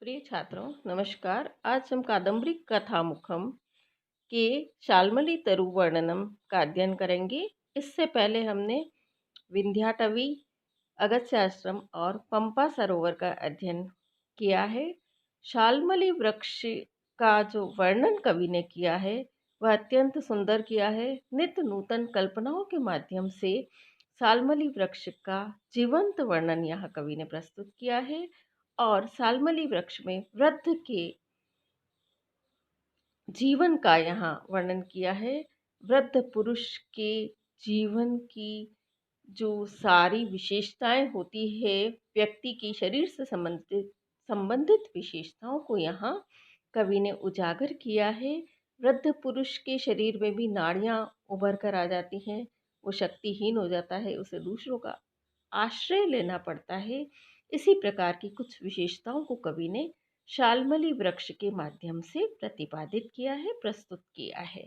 प्रिय छात्रों, नमस्कार। आज हम कादम्बरी कथामुखम के शाल्मली तरु वर्णनम का अध्ययन करेंगे। इससे पहले हमने विंध्याटवी, अगस्त्य आश्रम और पंपा सरोवर का अध्ययन किया है। शाल्मली वृक्ष का जो वर्णन कवि ने किया है वह अत्यंत सुंदर किया है। नित्य नूतन कल्पनाओं के माध्यम से शाल्मली वृक्ष का जीवंत वर्णन यहाँ कवि ने प्रस्तुत किया है और शाल्मली वृक्ष में वृद्ध के जीवन का यहाँ वर्णन किया है। वृद्ध पुरुष के जीवन की जो सारी विशेषताएं होती है, व्यक्ति की शरीर से संबंधित विशेषताओं को यहाँ कवि ने उजागर किया है। वृद्ध पुरुष के शरीर में भी नाड़ियां उभर कर आ जाती हैं, वो शक्तिहीन हो जाता है, उसे दूसरों का आश्रय लेना पड़ता है। इसी प्रकार की कुछ विशेषताओं को कवि ने शाल्मली वृक्ष के माध्यम से प्रतिपादित किया है, प्रस्तुत किया है।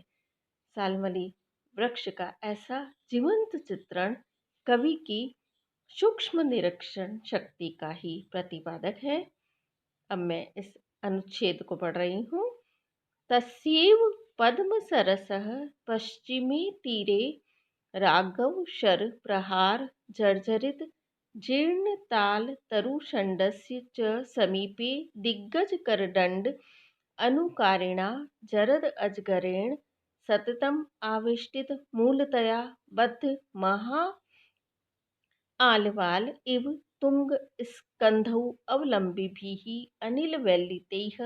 शाल्मली वृक्ष का ऐसा जीवंत चित्रण कवि की सूक्ष्म निरीक्षण शक्ति का ही प्रतिपादक है। अब मैं इस अनुच्छेद को पढ़ रही हूँ। तस्यैव पद्म सरसः पश्चिमे तीरे राघव शर प्रहार जर्जरित जीर्ण ताल तरुषण्डस्य च समीपे दिग्गज करदण्ड अनुकारिणा जरद अजगरेण सततम आविष्टित मूलतया बद्ध महा आलवाल इव तुंग स्कंधौ अवलंबिभिः अनिलवैलितैः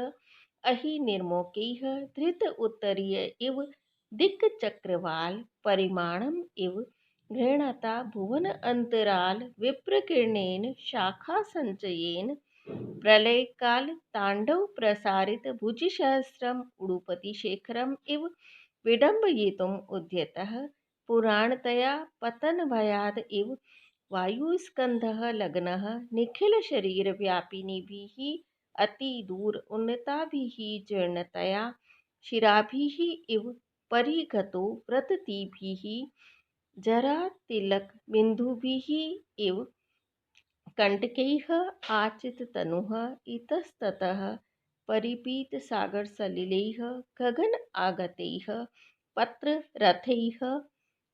अहि निर्मोकैः धृत उत्तरीय इव दिक्चक्रवाल परिमाणम इव घृणता भुवन अंतराल विप्रकीर्णेन शाखा संचयेन प्रलयकाल तांडव प्रसारित भुजिसहस्रम उडुपति शेखरम इव विडम्बयितुम् उद्यतः पुराणतया पतन भयाद इव वायुस्कंधः लग्नः निखिल शरीर व्यापिनीभिः अति दूर उन्नताभिः जीर्णतया शिराभिः इव परिगतो व्रततिभिः जरा तिलक बिंदुभिः इव कंटकैः आचिततनुः इतस्ततः परिपीत सागर सलिलैः गगन आगतैः पत्र रथैः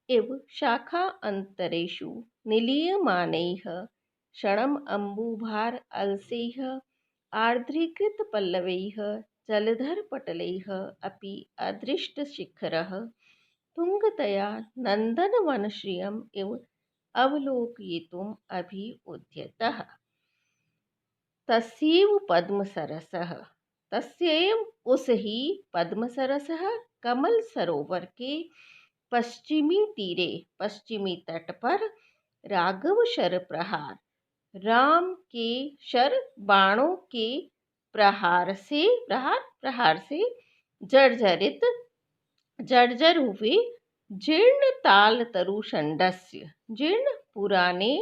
इव शाखा अंतरेषु निलीयमानैः क्षणम् अम्बुभार अलसैः आर्द्रीकृत पल्लवैः जलधर पटलैः अपि अदृष्टशिखरः तुंगतया नन्दनवनश्रियम् इव अवलोकयितुम् अभि उद्यतः। तस्यैव पद्मसरसः, तस्यैव उस ही पद्मसरसः कमल सरोवर के पश्चिमी तीरे, पश्चिमी तट पर राघव शर प्रहार, राम के शर बाणों के प्रहार से जर्जरित जर्जर हुए जीर्ण ताल तरु षंडस्य, जीर्ण पुराने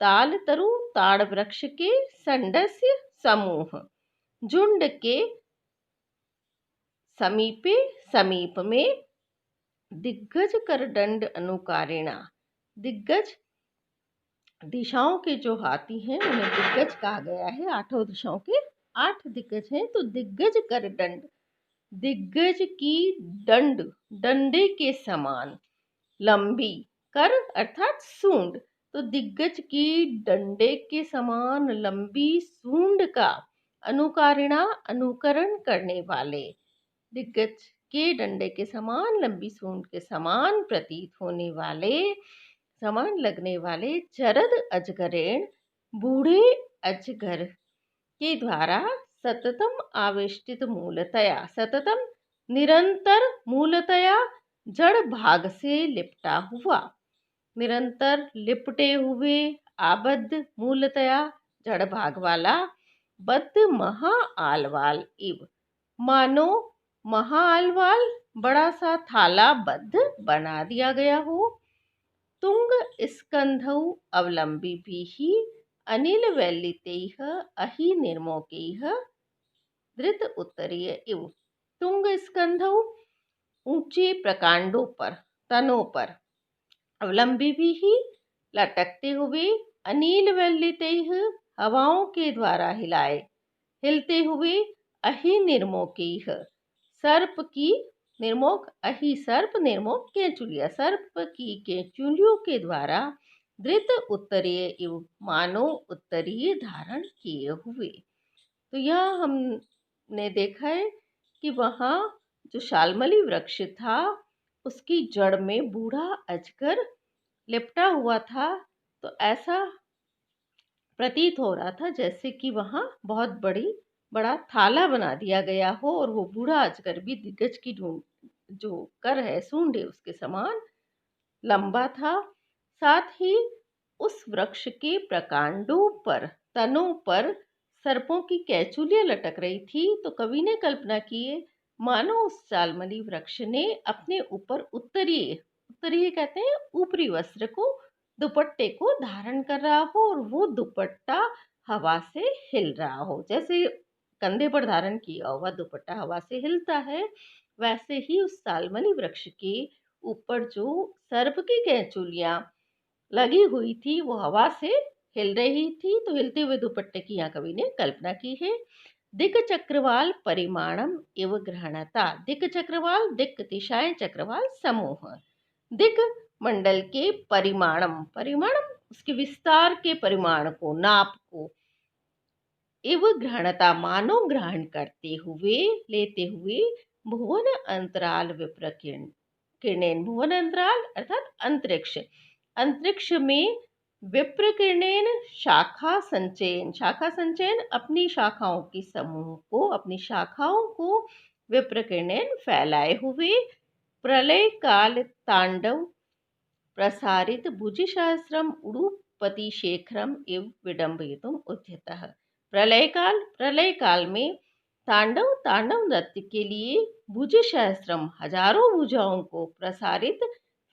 ताल तरु ताड़ वृक्ष के षंडस्य समूह झुंड के समीप में दिग्गज करदंड अनुकारिणा, दिग्गज दिशाओं के जो हाथी हैं उन्हें दिग्गज कहा गया है। आठों दिशाओं के 8 दिग्गज हैं, तो दिग्गज करदंड, दिग्गज की दंड, डंडे के समान लंबी, कर अर्थात सूंड, तो दिग्गज की डंडे के समान लंबी सूंड का अनुकारिणा अनुकरण करने वाले, दिग्गज के डंडे के समान लंबी सूंड के समान प्रतीत होने वाले, समान लगने वाले जरद अजगरेण, बूढ़े अजगर के द्वारा सततम आवेष्टित मूलतया, सततम निरंतर मूलतया जड़ भाग से लिपटा हुआ, निरंतर लिपटे हुए आबद्ध मूलतया जड़ भाग वाला बद्ध महा आलवाल इव, मानो महा आलवाल बड़ा सा थाला बद्ध बना दिया गया हो। तुंग स्कंधौ अवलंबिभिः अनिल वैलितैः अहि निर्मोकैः धृत उत्तरीय इव, तुंग स्कंधौ ऊंचे प्रकांडों पर, तनों पर, अवलंबिभिः लटकते हुए, अनिल वैलितैः हवाओं के द्वारा हिलाए, हिलते हुए अहि निर्मोकीह, सर्प की निर्मोक अहि सर्प निर्मोक केंचुलिया, सर्प की केंचुलियों के द्वारा धृत उत्तरीय एवं मानव उत्तरीय धारण किए हुए। तो यह हमने देखा है कि वहाँ जो शाल्मली वृक्ष था उसकी जड़ में बूढ़ा अजगर लिपटा हुआ था। तो ऐसा प्रतीत हो रहा था जैसे कि वहाँ बहुत बड़ा थाला बना दिया गया हो और वो बूढ़ा अजगर भी दिग्गज की जो कर है सूंड है उसके समान लंबा था। साथ ही उस वृक्ष के प्रकांडों पर, तनों पर सर्पों की कैचुलियां लटक रही थी। तो कवि ने कल्पना की मानो उस शाल्मली वृक्ष ने अपने ऊपर उत्तरीय, उत्तरीय कहते हैं ऊपरी वस्त्र को, दुपट्टे को धारण कर रहा हो और वो दुपट्टा हवा से हिल रहा हो। जैसे कंधे पर धारण किया हुआ दुपट्टा हवा से हिलता है, वैसे ही उस शाल्मली वृक्ष के ऊपर जो सर्प की कैंचुलियां लगी हुई थी वो हवा से हिल रही थी। तो हिलते हुए दुपट्टे की यहाँ कवि ने कल्पना की है। दिक् चक्रवाल परिमाणम एवं ग्रहणता, दिक् चक्रवाल दिक् दिशाएं, चक्रवाल समूह, दिक् मंडल के परिमाणम, परिमाणम उसके विस्तार के परिमाण को, नाप को, एवं ग्रहणता मानो ग्रहण करते हुए, लेते हुए, भुवन अंतराल विप्रकीर्ण किरणेन, भुवन अंतराल अर्थात अंतरिक्ष, अंतरिक्ष में विप्रकिरणेन शाखा संचयन, शाखा संचयन अपनी शाखाओं की समूह को, अपनी शाखाओं को विप्रकिरणेन फैलाए हुए, प्रलय काल तांडव प्रसारित भुजिसहस्रम उडुपति शेखरम इव विडंबयितुम उद्यतः। प्रलय काल में तांडव नृत्य के लिए भुजिसहस्रम हजारों भुजाओं को प्रसारित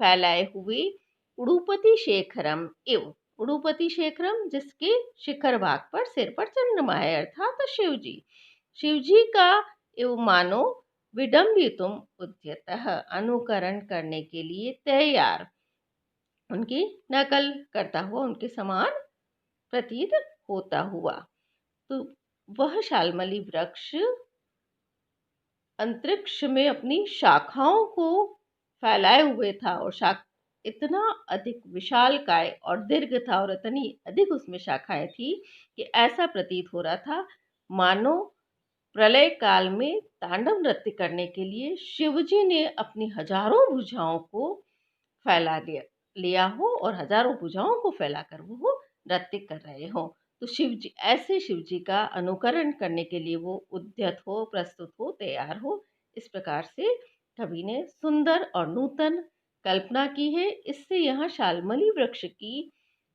फैलाए हुए, उडुपति शेखरम इव, उडुपति शेखरम जिसके शिखर भाग पर सिर पर चंद्रमा है अर्थात शिवजी का इव मानो विडंबितुम उद्यतः अनुकरण करने के लिए तैयार, उनकी नकल करता हुआ, उनके समान प्रतीत होता हुआ। तो वह शाल्मली वृक्ष अंतरिक्ष में अपनी शाखाओं को फैलाए हुए था और इतना अधिक विशालकाय और दीर्घ था और इतनी अधिक उसमें शाखाएं थी कि ऐसा प्रतीत हो रहा था मानो प्रलय काल में तांडव नृत्य करने के लिए शिवजी ने अपनी हजारों भुजाओं को फैला लिया हो और हजारों भुजाओं को फैलाकर वो नृत्य कर रहे हो। तो शिवजी, ऐसे शिवजी का अनुकरण करने के लिए वो उद्यत हो, प्रस्तुत हो, तैयार हो। इस प्रकार से कवि ने सुंदर और नूतन कल्पना की है। इससे यहाँ शाल्मली वृक्ष की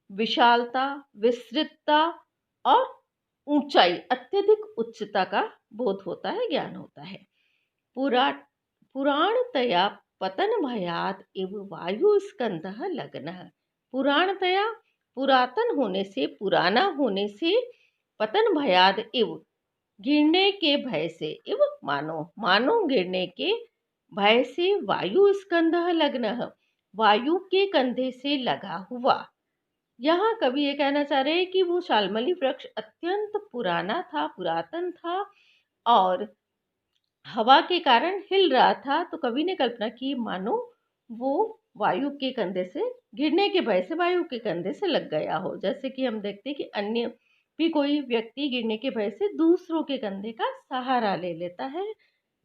विशालता, विस्तृतता और ऊंचाई, अत्यधिक उच्चता का बोध होता है, ज्ञान होता है। पुराणतया पतन भयात एवं वायु स्कंदः लग्नः, पुराणतया पुरातन होने से, पुराना होने से, पतन भयाद एवं गिरने के भय से, एवं मानो गिरने के भय से, वायु स्कंदः लग्नः वायु के कंधे से लगा हुआ। यहाँ कवि ये कहना चाह रहे हैं कि वो शाल्मली वृक्ष अत्यंत पुराना था, पुरातन था और हवा के कारण हिल रहा था। तो कवि ने कल्पना की मानो वो वायु के कंधे से, गिरने के भय से वायु के कंधे से लग गया हो। जैसे कि हम देखते हैं कि अन्य भी कोई व्यक्ति गिरने के भय से दूसरों के कंधे का सहारा ले लेता है।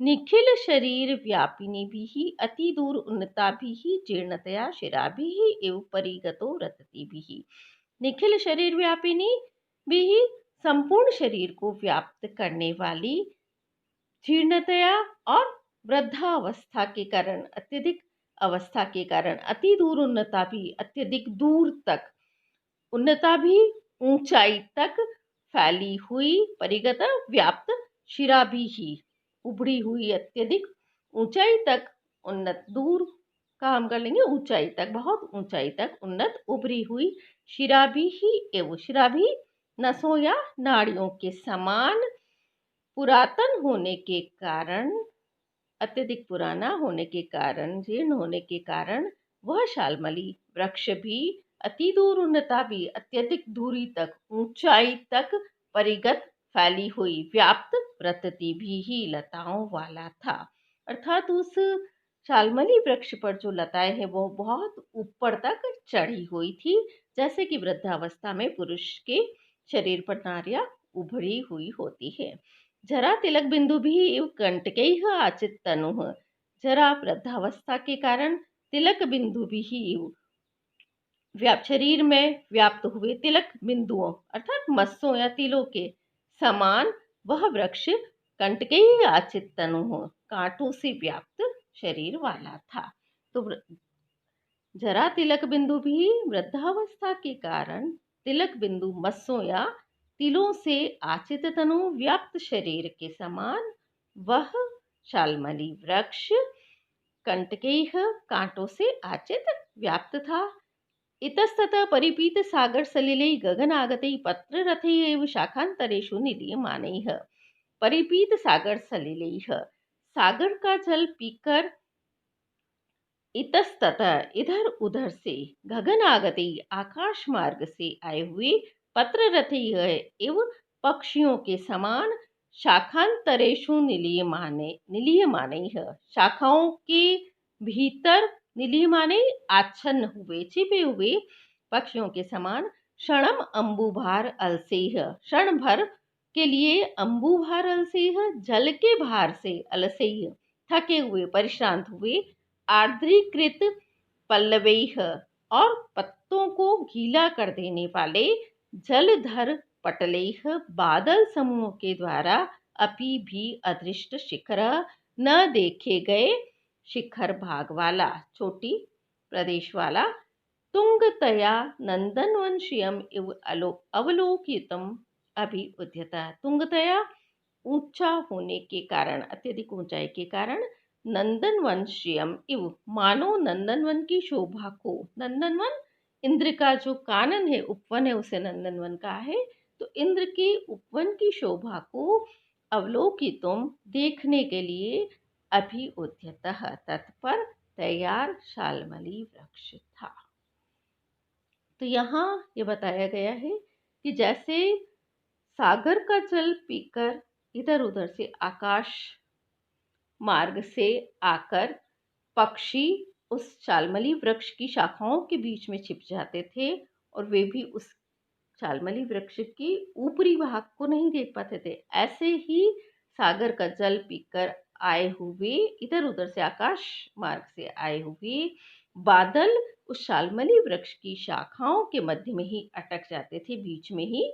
निखिल शरीर व्यापिनी भी ही अति दूर उन्नता भी ही जीर्णतया शिरा भी ही एवं परिगतो रतती भी ही, निखिल शरीर व्यापिनी भी ही संपूर्ण शरीर को व्याप्त करने वाली, जीर्णतया और वृद्धावस्था के कारण, अत्यधिक अवस्था के कारण, अति दूर उन्नता भी अत्यधिक दूर तक, उन्नता भी ऊंचाई तक फैली हुई, परिगत व्याप्त, शिरा भी ही उभरी हुई, अत्यधिक ऊंचाई तक उन्नत, दूर का हम कर लेंगे ऊंचाई तक, बहुत ऊंचाई तक उन्नत उभरी हुई, शिरा भी ही एवं शिरा भी नसों या नाड़ियों के समान, पुरातन होने के कारण, अत्यधिक पुराना होने के कारण, जीर्ण होने के कारण वह शाल्मली वृक्ष भी अति दूर उन्नता भी, अत्यधिक दूरी तक, ऊंचाई तक परिगत फैली हुई व्याप्त प्रकृति भी ही लताओं वाला था। अर्थात उस शाल्मली वृक्ष पर जो लताएं हैं वो बहुत ऊपर तक चढ़ी हुई थी, जैसे कि वृद्धावस्था में पुरुष के शरीर पर नारियां उभरी हुई होती है। जरा तिलक बिंदु भी इव कंटकैः आचित तनुः। जरा वृद्धावस्था के कारण तिलक बिंदु भी ही शरीर में व्याप्त हुए तिलक बिंदुओं अर्थात मस्सों या तिलों के समान वह वृक्ष कंटकैः आचित तनुः, कांटों से व्याप्त शरीर वाला था। तो जरा तिलक बिंदु भी वृद्धावस्था के कारण तिलक बिंदु मस्सों या तिलों से आचित तनु व्याप्त शरीर के समान वह शाल्मली वृक्ष कंटकैः कांटों से आचित व्याप्त था। इतस्ततः परिपीत सागर सलिलै गगन आगतै पत्र रथै एव शाखांतरेषु निलीयमानैः। परिपीत सागर सलिलैः, सागर का जल पीकर इतस्ततः इधर उधर से, गगन आगते आकाश मार्ग से आए हुए, पत्र रथी एवं पक्षियों के समान शाखांतरेषु निलीयमाने शाखाओं के भीतर निलीयमाने आच्छन्न हुए छिपे हुए पक्षियों के समान क्षणम अंबुभार अलसेह, क्षण भर के लिए अंबुभार अलसेह जल के भार से अलसेह थके हुए परिश्रांत हुए आर्द्रीकृत पल्लवैः और पत्तों को गीला कर देने वाले जलधर पटलैः बादल समूह के द्वारा अपि भी अदृष्ट शिखर न देखे गए शिखर भाग वाला चोटी प्रदेश वाला तुंगतया नंदनवंशियम इव अवलोकितम अभि उद्यता। तुंगतया ऊंचा होने के कारण, अत्यधिक ऊंचाई के कारण नंदनवंशियम इव मानो नंदनवन की शोभा को, नंदनवन इंद्र का जो कानन है, उपवन है, उसे नंदनवन का है, तो इंद्र के उपवन की शोभा को अवलोकितुम देखने के लिए अभि उद्यतः तत्पर तैयार शाल्मली वृक्ष था। तो यहाँ ये बताया गया है कि जैसे सागर का जल पीकर इधर उधर से आकाश मार्ग से आकर पक्षी उस शाल्मली वृक्ष की शाखाओं के बीच में छिप जाते थे और वे भी उस शाल्मली वृक्ष के ऊपरी भाग को नहीं देख पाते थे, ऐसे ही सागर का जल पीकर आए हुए, इधर उधर से आकाश मार्ग से आए हुए बादल उस शाल्मली वृक्ष की शाखाओं के मध्य में ही अटक जाते थे, बीच में ही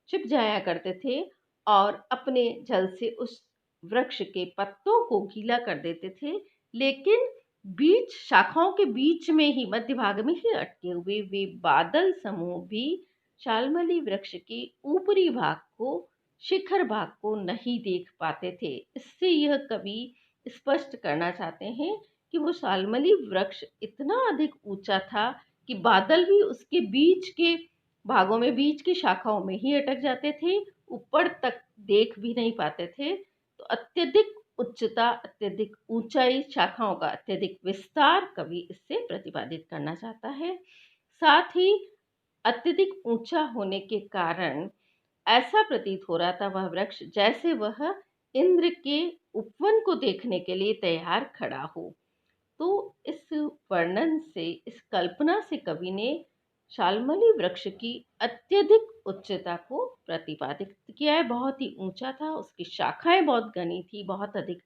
छिप जाया करते थे और अपने जल से उस वृक्ष के पत्तों को गीला कर देते थे, लेकिन बीच शाखाओं के बीच में ही, मध्य भाग में ही अटके हुए वे बादल समूह भी शाल्मली वृक्ष के ऊपरी भाग को, शिखर भाग को नहीं देख पाते थे। इससे यह कवि स्पष्ट करना चाहते हैं कि वो शाल्मली वृक्ष इतना अधिक ऊंचा था कि बादल भी उसके बीच के भागों में, बीच की शाखाओं में ही अटक जाते थे, ऊपर तक देख भी नहीं पाते थे। तो अत्यधिक उच्चता, अत्यधिक ऊंचाई, शाखाओं का अत्यधिक विस्तार कवि इससे प्रतिपादित करना चाहता है। साथ ही अत्यधिक ऊंचा होने के कारण ऐसा प्रतीत हो रहा था वह वृक्ष जैसे वह इंद्र के उपवन को देखने के लिए तैयार खड़ा हो। तो इस वर्णन से, इस कल्पना से कवि ने शाल्मली वृक्ष की अत्यधिक उच्चता को प्रतिपादित किया है। बहुत ही ऊंचा था, उसकी शाखाएं बहुत घनी थी, बहुत अधिक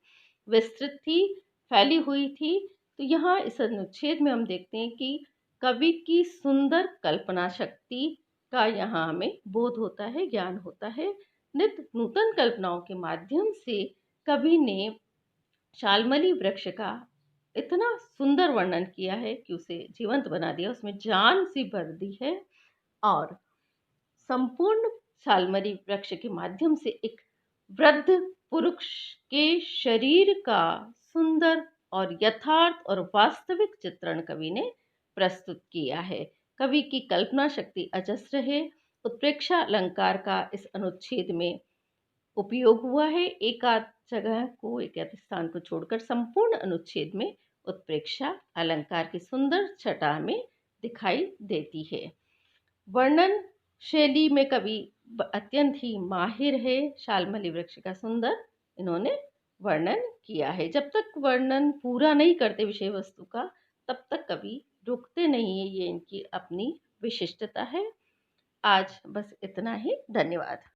विस्तृत थी, फैली हुई थी। तो यहाँ इस अनुच्छेद में हम देखते हैं कि कवि की सुंदर कल्पना शक्ति का यहाँ हमें बोध होता है, ज्ञान होता है। नित्य नूतन कल्पनाओं के माध्यम से कवि ने शाल्मली वृक्ष का इतना सुंदर वर्णन किया है कि उसे जीवंत बना दिया, उसमें जान सी भर दी है और संपूर्ण शाल्मली वृक्ष के माध्यम से एक वृद्ध पुरुष के शरीर का सुंदर और यथार्थ और वास्तविक चित्रण कवि ने प्रस्तुत किया है। कवि की कल्पना शक्ति अजस्र है। उत्प्रेक्षा अलंकार का इस अनुच्छेद में उपयोग हुआ है। एक आध जगह को, एक आध स्थान को छोड़कर संपूर्ण अनुच्छेद में उत्प्रेक्षा अलंकार की सुंदर छटा में दिखाई देती है। वर्णन शैली में कवि अत्यंत ही माहिर है। शाल्मली वृक्ष का सुंदर इन्होंने वर्णन किया है। जब तक वर्णन पूरा नहीं करते विषय वस्तु का, तब तक कवि रुकते नहीं है। ये इनकी अपनी विशिष्टता है। आज बस इतना ही। धन्यवाद।